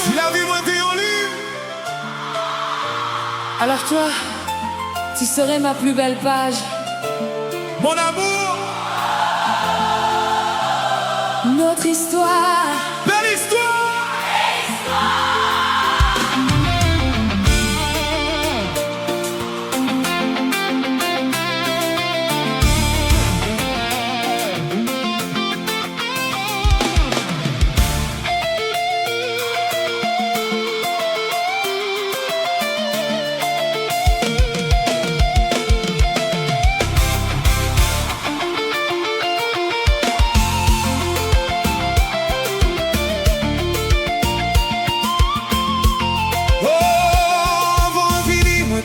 Si la vie m'était en livre, Alors toi, tu serais ma plus belle page. mon amour, Notre histoire. belle histoire.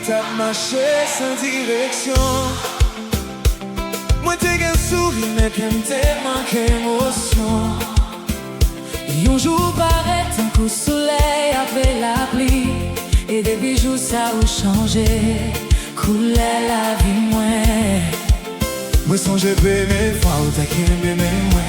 T'as marché sans direction. Moi t'es qu'un sourire mais qu'un t'es manqué émotion. Un jour paraît un coup de soleil après la pluie, et des bijoux ça a changé, coulait la vie moins. Moi songe bébé fois où t'as qu'aimé moi.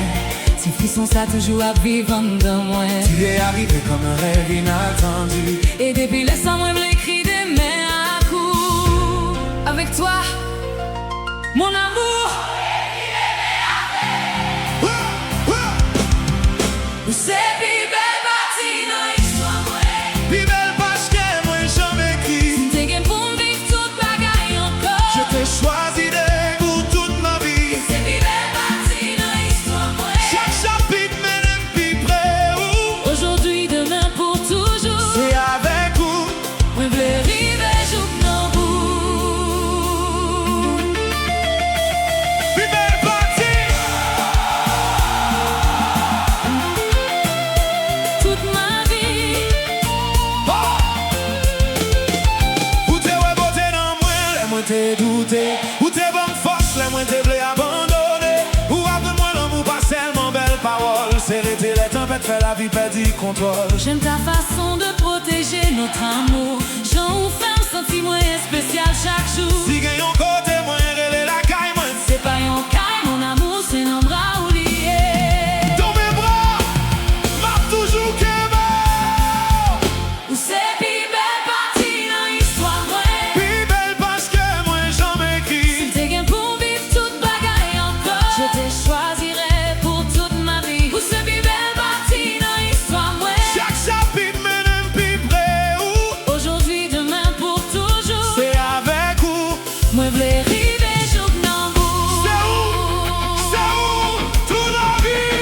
Ces frissons ça toujours à vivre en dedans moi. Tu es arrivé comme un rêve inattendu. Et depuis le sang moi l'écrit des mains à coups. Avec toi, mon amour. C'est plus belle partie dans l'histoire moi. Puis belle parce que moi jamais écrit. T'es gain pour me vivre toute bagaille encore. Je t'ai choisi pour toute ma vie. C'est plus belle partie dans l'histoire moi. Chaque chapitre mène plus près où Aujourd'hui, demain, pour toujours. c'est avec vous. Moi v'lais river jour non bout. Puis belle partie. Toute ma vie. Où t'es ouais beauté dans moi, les moi t'es douté. Où t'es bonne force, les moi t'es blé abandonné. Ou appelle-moi l'amour pas seulement belle parole. C'est arrêter les tempêtes, fait la vie perdre du contrôle. J'aime ta façon de protéger notre amour. Jean ou femme, senti moins spécial chaque jour. Si gagne un côté, moi relais la caille, moi. C'est pas un caille, mon amour, c'est un bras oublié. Dans mes bras, m'a toujours qu'aimé. Ou c'est plus belle partie dans l'histoire, ouais. Puis belle parce que moi jamais écrit. T'es gain pour vivre toute bagaille encore. Je te choisirai pour toute ma vie. Ou c'est plus belle partie dans l'histoire, ouais. Chaque chapitre mène un plus près où Aujourd'hui, demain, pour toujours. c'est avec vous. Moi v'lais river jour non bout. C'est où toute la vie.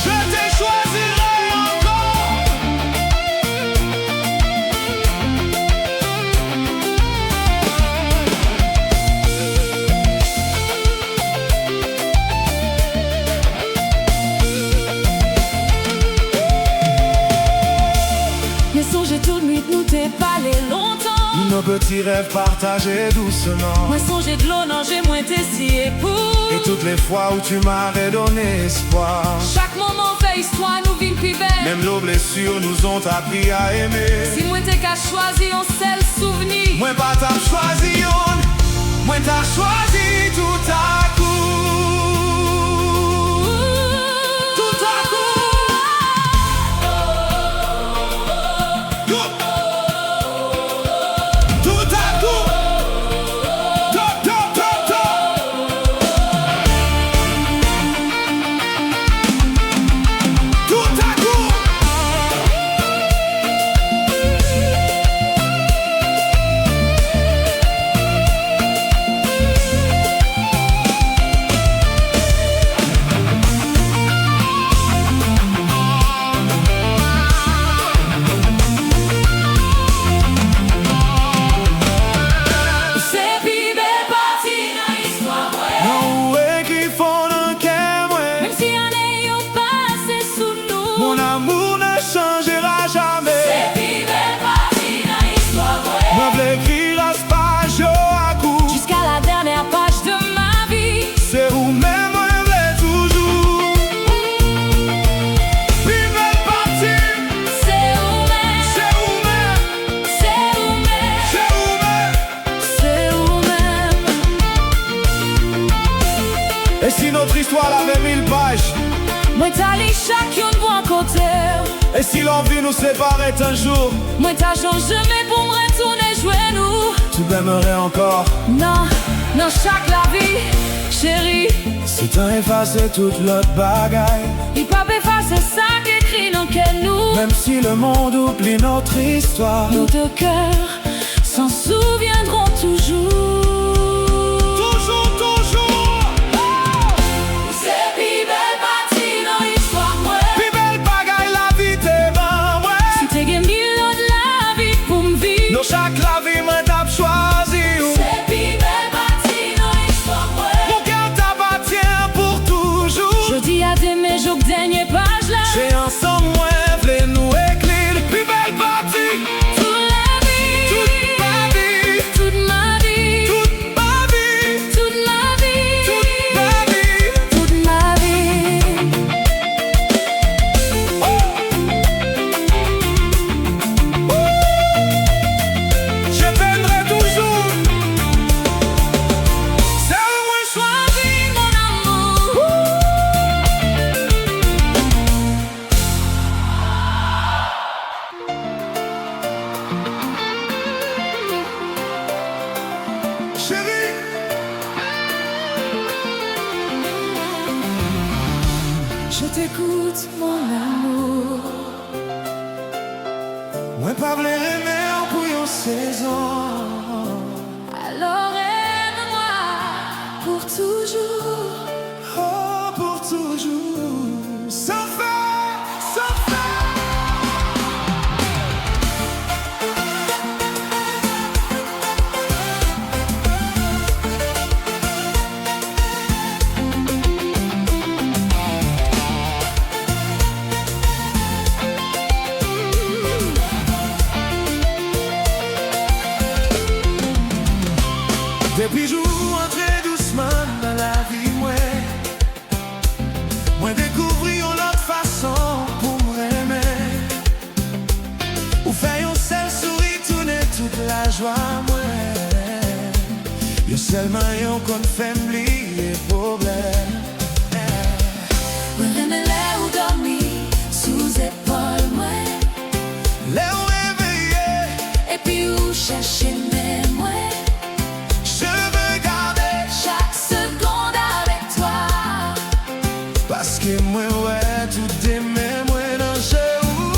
Je te choisirai encore. Mais songez toute nuit, nous t'es parlé longtemps. Nos petits rêves partagés doucement. Moi songez de l'eau, non, j'ai moins t'es si époux. Et toutes les fois où tu m'as redonné espoir. Chaque moment fait histoire, nous vîmes plus belle. Même nos blessures nous ont appris à aimer. Si moi t'es qu'à choisir un seul souvenir. Moi pas t'as choisi on, moi t'as choisi tout à coup. Tout à coup. Yo. Tout à coup. Top, top, top, top. Tout à coup. Et si notre histoire avait 1000 pages, moi t'allais chacune bon côté. et si l'envie nous séparait un jour, Moi t'as changé mais pour me retourner jouer nous. tu m'aimerais encore. Non, non chaque la vie, chérie. Si t'as effacé toute l'autre bagaille, Il peut pas effacer ça qu'écrit dans quel nous. même si le monde oublie notre histoire, Nos deux cœurs s'en souviendront toujours. toujours, toujours. C'est plus belle partie dans l'histoire, moi. Puis belle bagaille la vie t'es ben, ouais. Si t'es gagné mille ans de la vie pour me vivre. Dans chaque la vie moi t'as choisi. C'est plus belle partie dans l'histoire, moi. Mon cœur t'appartient pour toujours. Je dis à demain, je dernier page là. J'ai ensemble moi v'lait nous écrire le plus belle partie. Toute la vie, Toute ma vie, toute ma vie, toute ma vie, toute ma vie, toute ma vie. toute ma vie. Je t'aimerai toujours. C'est au moins choisi. Mon amour. Chérie, Je t'écoute, mon amour. moi pas v'lais aimer en bouillon saison. Alors aime-moi pour toujours. Oh, pour toujours. Sans fin, sans fin. Depuis jour entrer doucement dans la vie, moi découvrir une autre façon pour m'aimer. Ou faire un seul sourire tourner toute la joie, moi. Y'a seulement yon qu'on fait m'oublier problème. Moi j'aime là où dormir sous épaule, moi. Là où réveillé, Et puis où chercher mes moi. je veux garder. Chaque seconde avec toi. Parce que moi, ouais, tout aimé, moi, dans ce où.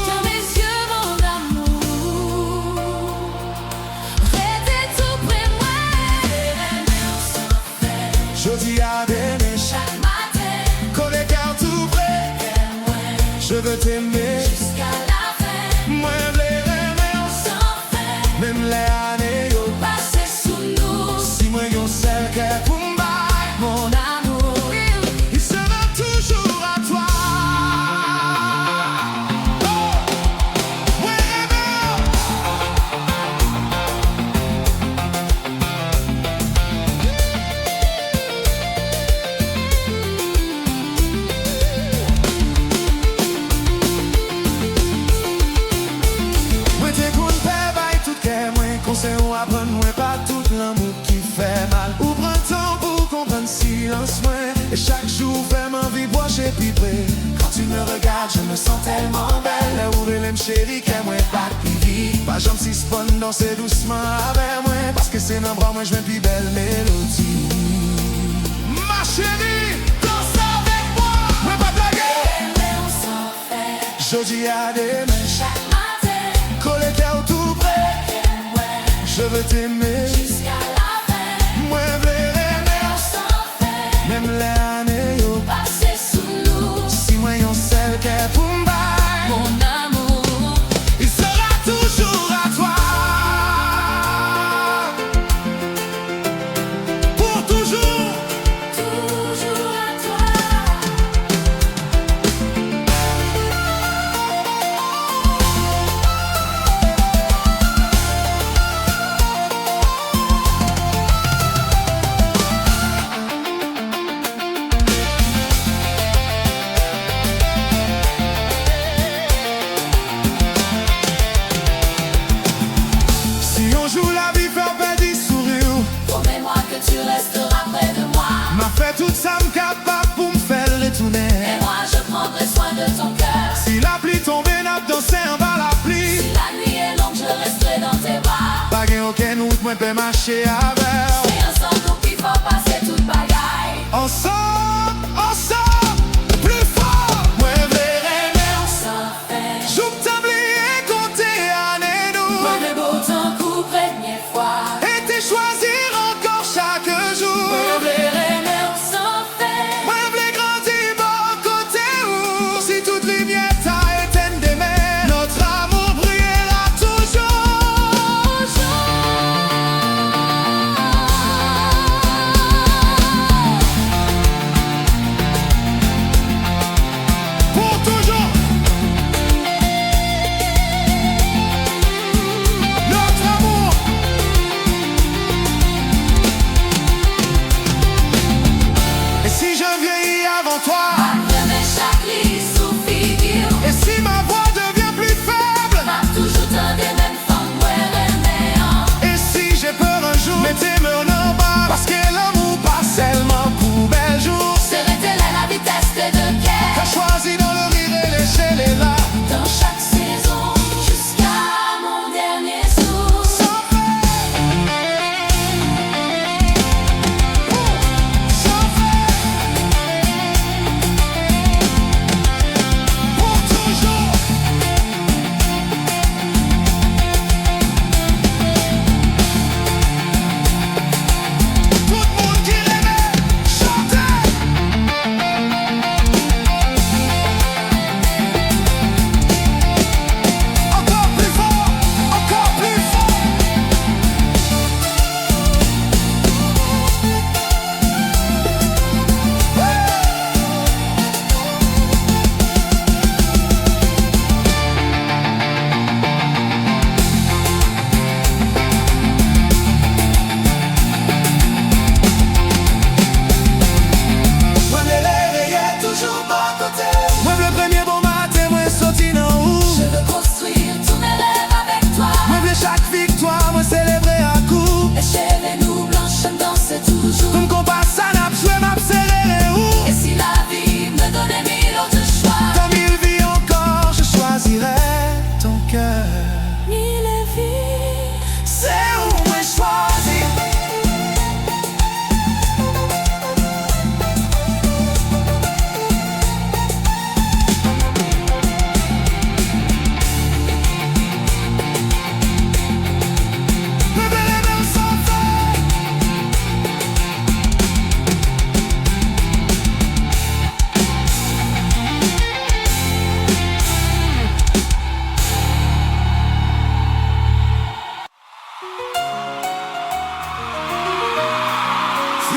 Dans mes yeux, mon amour. Restez tout près de moi. Sans faire Je dis à des chaque matin. quand les cœurs tout près, Aime-moi je veux t'aimer. jusqu'à la fin. Moi, les aimer, Sans faire même les années, yo. passer sous nous. Si moi, yon seul cœur pour m'bailler, Mon amour. il sera toujours à toi. Oh, moi, aimer. Moi t'es qu'on fait bail tout cœur, moi conseil ou apprendre moi pas tout l'amour qui fait mal. Ou prends temps pour comprendre silence moi. Et chaque jour fait m'envie de brocher puis près. Quand tu me regardes, je me sens tellement belle. Là où elle aime chérie, qu'elle moi pas de vie. Pas jamais si spawn danser doucement avec moi. Parce que c'est dans bras moi je veux plus belle mélodie. Ma chérie, danse avec moi. Moi pas blaguer. Sans faire Je dis à demain. chaque matin. Coller cœur tout près. Je veux t'aimer. Jusqu'à la fin. Moi aimer. Sans faire Même les années yo. passer sous nous. Si moi yon seul cœur pour m'bailler, Mon amour. il sera toujours à toi. Pour toujours. Toujours à toi.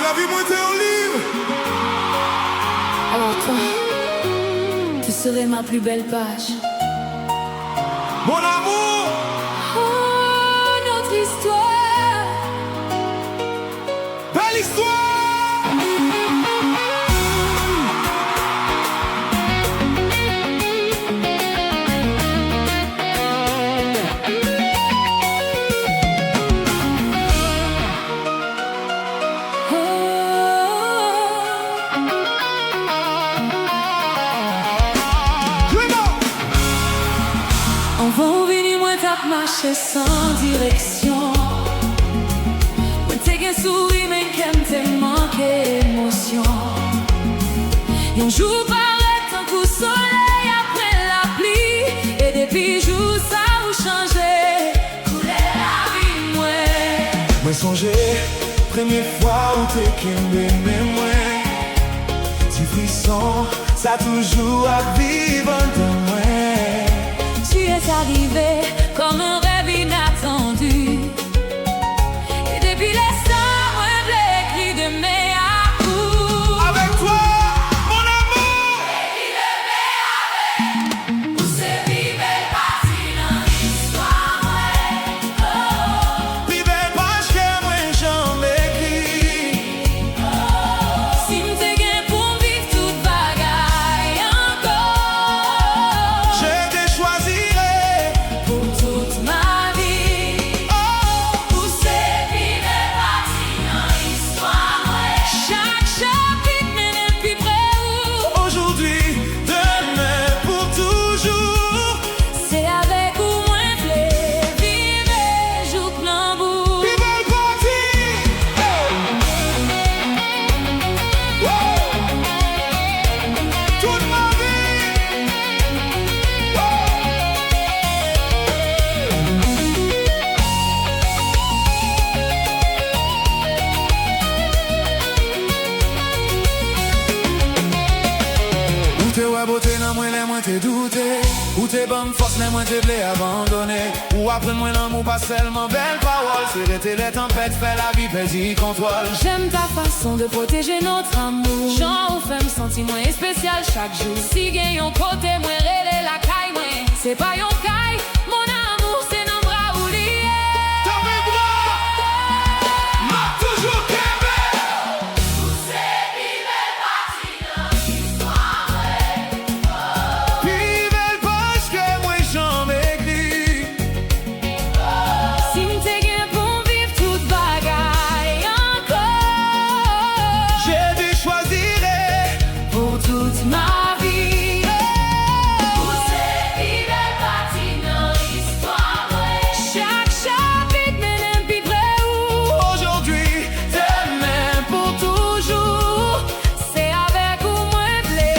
la vie moi t'es olive. Alors toi, tu serais ma plus belle page. Mon amour, Oh, notre histoire. belle histoire. On va venir moins tape marcher sans direction. Moi t'es qu'un sourire mais qu'aime t'es manqué émotion. Un jour paraît un coup soleil après la pluie. Et depuis jours ça ou changé. Couler la vie moi. Moi songer, première fois où t'es qui m'aimait moi. Tu frisson, ça toujours à vivre de moi. Tu es arrivé comme un rêve inattendu. Et depuis l'instant, moi j'ai écrit de mes à-coups. Avec toi, mon amour. Où c'est vivre parti dans l'histoire, oh. Plus belle page que moi jamais écrit. Si m'te gain pour vivre toute bagaille encore, Je te choisirai. pour toute ma vie. Où c'est vivre parti dans l'histoire, chaque chapitre mène plus près où. Aujourd'hui, demain, pour toujours. C'est avec ou moins blé, vivre jour plein bout. Plus belle partie. Toute ma vie. Où t'es ouais beauté dans moi les moins t'es douté. Où t'es bonne force les moins t'es blé abandonné. Ou après moi l'amour pas seulement belle parole. C'est arrêter les tempêtes, fait la vie perdue contrôle. J'aime ta façon de protéger notre amour. Jean ou femme senti moins spécial chaque jour. Si gagne un côté moins relais la caille moins. C'est pas yon caille, mon amour c'est dans bras ou lié. Dans mes bras, m'a toujours qu'aimé. Plus belle page que moi jamais écrit. Si m'te gain pour vivre toute bagaille encore, Je te choisirai. pour toute ma vie. Où c'est vivre parti dans l'histoire, chaque chapitre mène plus près où. Aujourd'hui, Demain pour toujours, c'est avec ou moins blé,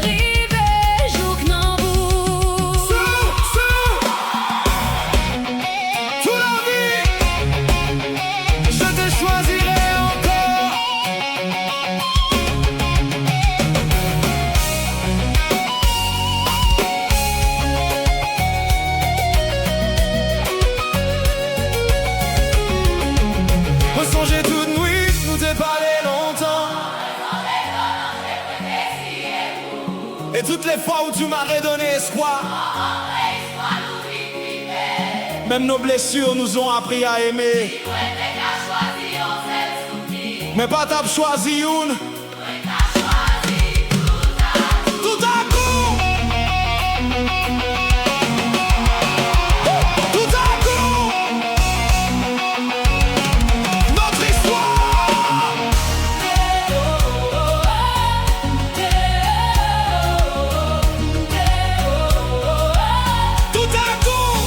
rive jour que n'en bout. sous, toute la vie, je te choisirai encore. On songeait toute nuit, nous t'ai parlé longtemps. Et toutes les fois où tu m'as redonné espoir, même nos blessures nous ont appris à aimer. Mais pas t'as choisi une. Tout à coup, tout à coup, notre histoire. Tout à coup,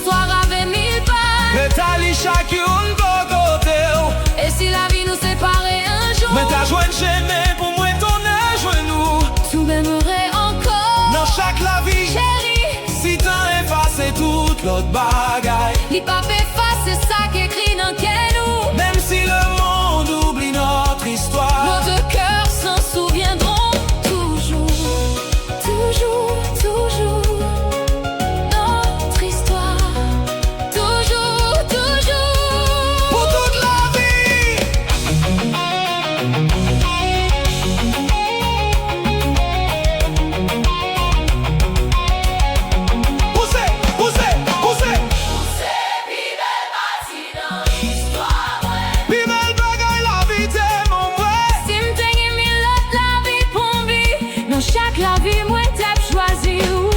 l'histoire avait mille pages. Mais t'as li chacune côté. Et si la vie nous séparait un jour, Mais t'as joué chaîne pour moi tourner genou. tu m'aimerais encore. Dans chaque la vie, Chérie, si t'en effacé toute l'autre bagaille. li pa fait face, c'est ça qu'écrit dans nous. Même si le monde oublie notre histoire, Nos deux cœurs s'en souviendront toujours. Toujours, toujours. Notre histoire. Toujours, toujours. pour toute la vie. Poussez, poussez, poussez. Pi belle bagaille la vie t'es mon vrai. Si m'te gen mille lot la vie pour m'vi, dans chaque la vie moi t'ai choisi ou.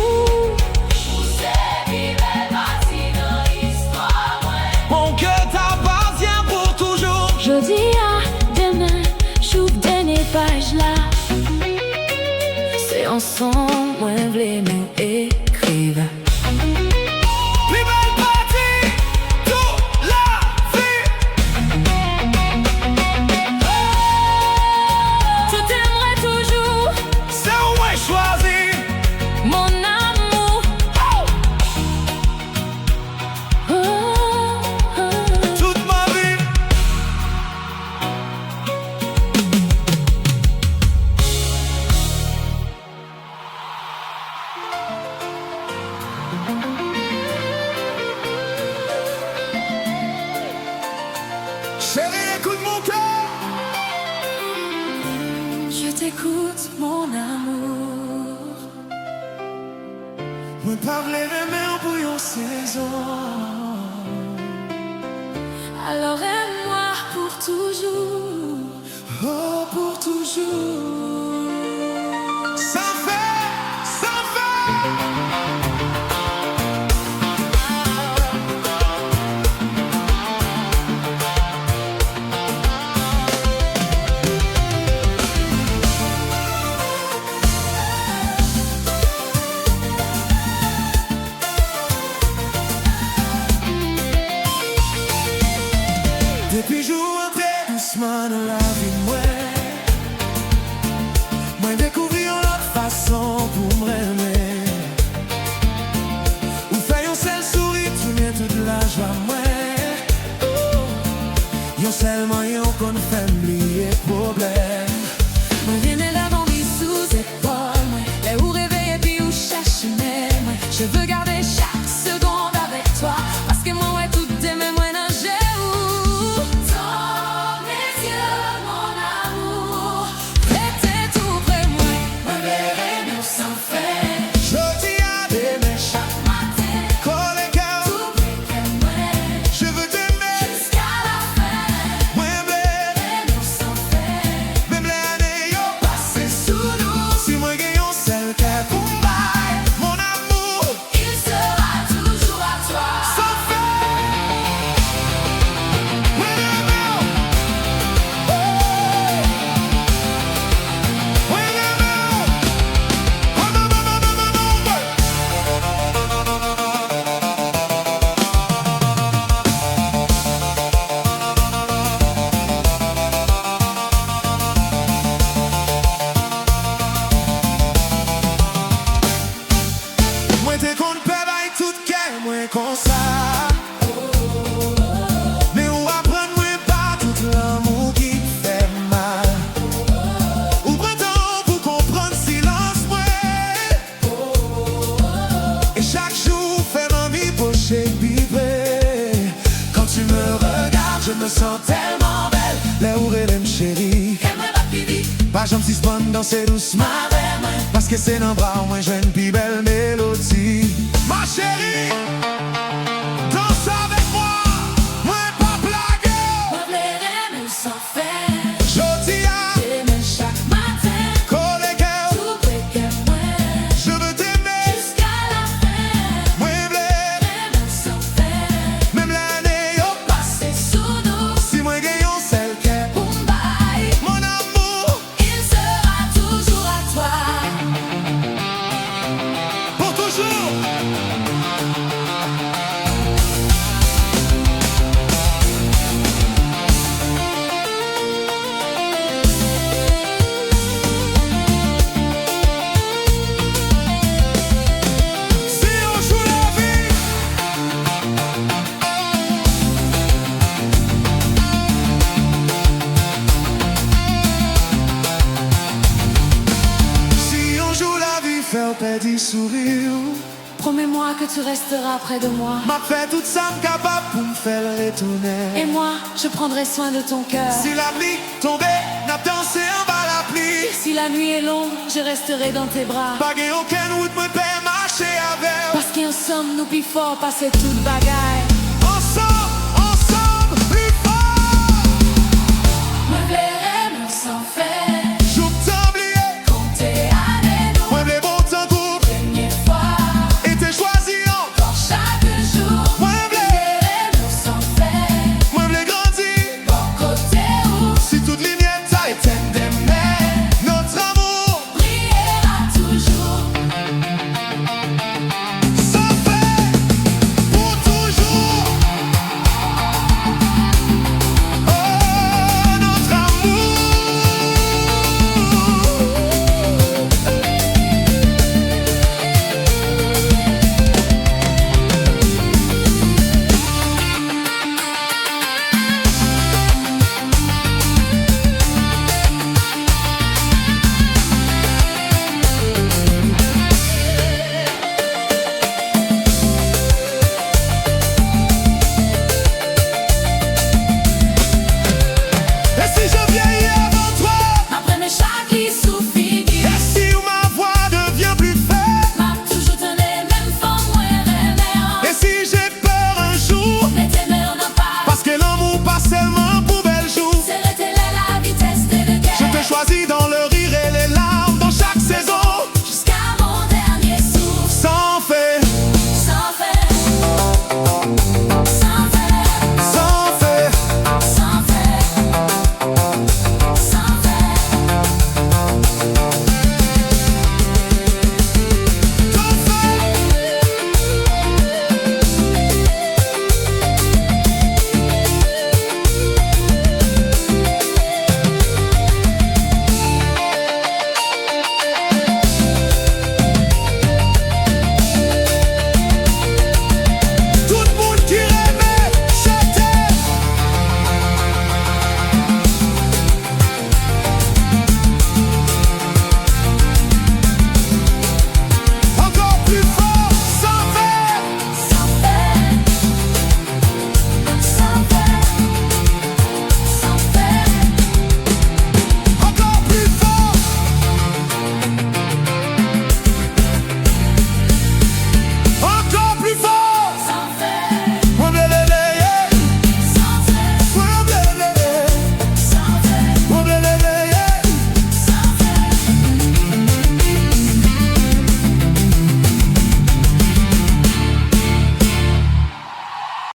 Mon cœur t'appartient pour toujours. Je dis à demain, j'ouvre dernière page là. C'est ensemble, moi v'lais nous écrire. Plus belle partie, toute la vie. Je t'aimerai toujours, C'est où moi choisi. mon amour. Oh, oh. Toute ma vie. Chérie, écoute mon cœur. Je t'écoute, mon amour. Me parler de mer pour une saison. Alors aime-moi pour toujours. Oh, pour toujours. Sans faire, sans faire. Depuis jour entré doucement dans la vie moi. Moi découvrir une autre façon pour m'aimer. Ou faire un seul sourire, tu mets toute la joie moi. Yon seulement yon qu'on fait oublier problème. Moi viens d'avant mis sous épaule. Moi les ou réveiller puis ou chercher moi. Je veux garder chaque seconde avec toi. Parce que moi ouais tout aimer moi nager où. Dans mes yeux mon amour. T'étais tout près moi. Moi verrai nous sans faire. Je dis à demain chaque Matin, colle et cœur. tout près que moi. Je veux t'aimer, Jusqu'à la fin. moi bleu. Et nous sans faire. Même l'année yo passé sous nous. Si moi gagne un seul cœur pour m'bailler. Mon amour, Il sera toujours à toi. sans faire. Moi l'amour. Oh. Moi l'amour. Oh, non, non, non, non, non, non, non. Moi t'es qu'on peut bailler tout cœur, moi comme ça. Mais ou apprendre moi pas tout l'amour qui fait mal. Ou prétend pour comprendre silence moi. Et chaque jour fait ma vie pocher vibrer. Quand tu me regardes, je me sens tellement belle. Les ou relève chérie. Aime-moi pas plus vite. Pas j'aime si spon danser doucement. Parce que c'est dans bras moins j'ai une plus belle mélodie. Ma chérie, danse avec moi. Moi pas blague. Moi verrai nous sans faire. Jodi à Demain chaque matin. colle et cœur. Tout près que moi. Je veux t'aimer. Jusqu'à la fin. Moi bleu. Et nous sans faire. Même l'année yo Passer sous nous. si moi gagne un seul cœur. Pour m'bailler. Mon amour, Il sera toujours à toi. pour toujours. sourire. Promets-moi que tu resteras près de moi. M'a fait tout ça capable pour me faire retourner. Et moi, je prendrai soin de ton cœur. Si la pluie tombait, n'a dansé en bas la pluie. Si la nuit est longue, je resterai dans tes bras. Pas gain aucun route me fait marcher avec. Parce qu'ensemble, nous plus fort passer toute bagarre.